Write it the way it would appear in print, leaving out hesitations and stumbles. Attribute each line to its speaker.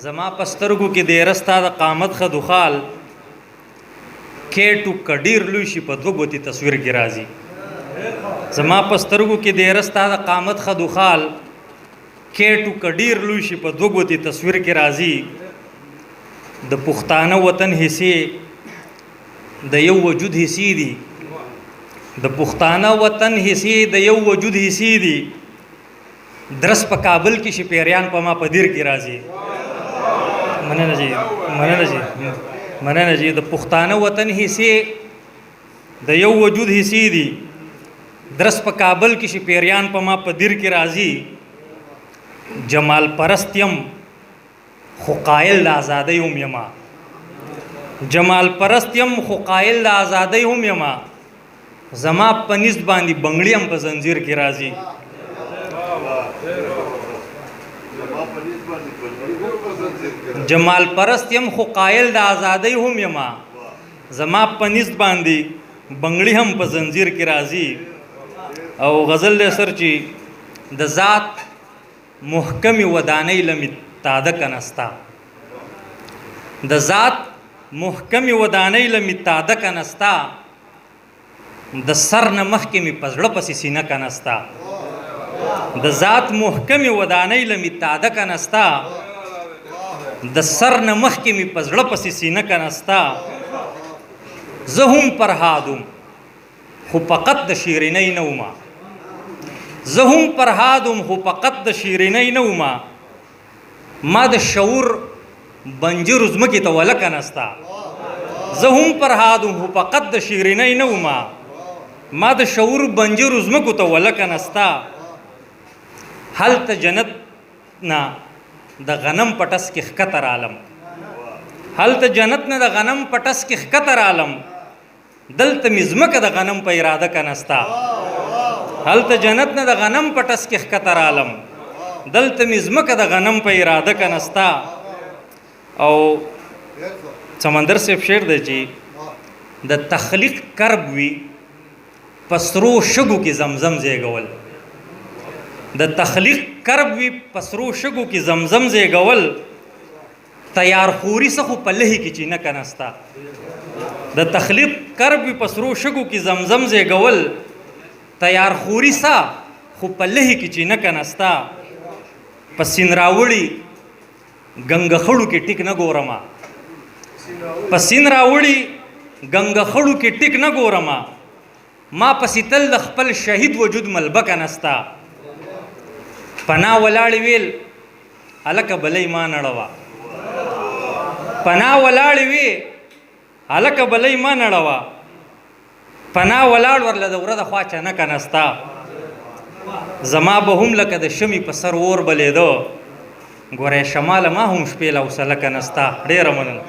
Speaker 1: زما پسترګو کې د رستا د قامت خدوخال کېټو کډیر لوي شي په دوه ګوتې تصویر کې راځي. زما پسترګو کې د رستا د قامت خدوخال کېټو کډیر لوي شي په دوه ګوتې تصویر کې راځي. د پښتانه وطن حصے د یو وجود حصے دي. د پښتانه وطن حصے د یو وجود حصے دي. درس په کابل کې شپیریان په ما په دیر کې راځي. مننه جی د پښتانه وطن حصے د یو وجود حصے دي. درس په کابل کې شپیریان په ما په دیر کې راځي. جمال پرستیم خو قائل د آزادۍ هم یما. جمال پرستیم خو قائل د آزادۍ هم یما. زما په نسب باندې بنگړی هم په زنجیر کې راځي. جمال پرستیم خو قائل د آزادۍ هم یما. زما په نسب باندې بنگړی هم په زنجیر کې راځي. او غزل له سر چې د ذات محکم ودانۍ لمی تاده کنستا. د ذات محکم ودانۍ لمی تاده کنستا. د سر نه مخکې می پزړه پسې سینه کنستا. د ذات محکم ودانۍ لمی تاده کنستا. د سر نه مخکې می پزړه پسې سینه کنستا. زه هم فرهادم خو فقط د شیرینۍ نه ومه. زه هم فرهادم خو فقط د شیرینۍ نه ومه. ما د شعور بنجر ځمکې ته ولکه نستا. زه هم فرهادم خو فقط د شیرینۍ نه ومه. ما د شعور بنجر ځمکو ته ولکه نستا. هلته جنت نه د غنم پټس کې ښکته رالم. هلته جنت نه د غنم پټس کې ښکته رالم. دلته مې ځمکه د غنم په اراده که نستا. هلته جنت نه د غنم پټس کې ښکته رالم. دلته مې ځمکه د غنم په اراده که نستا. او سمندر صاحب شعر دی چې د تخلیق کرب وي پسرو شګو کې زمزم زیږول. د تخلیق کرب وي پسرو شګو کې زمزم زیږول. تیار خوري څخه په لهي کې چینه که نستا. د تخلیق کرب وي پسرو شګو کې زمزم زیږول. تیار خوري سا خو په لهي کې چینه که نستا. په سین راوړي ګنګخړو کې ټیک نه ګورما. په سین راوړي ګنګخړو کې ټیک نه ګورما. ما پسې تل د خپل شهید وجود ملبکه نستا. پنا ولاړې ویل هلکه بلۍ ما نړوه. پنا ولاړې وی هلکه بلۍ ما نړوه. پنا ولاړ ورله د وره د خوا چنکه نستا. زما به هم لکه د شمي په سر اور بلېده. ګوره شماله ما هم شپې له حوصله که نستا. ډېره مننه.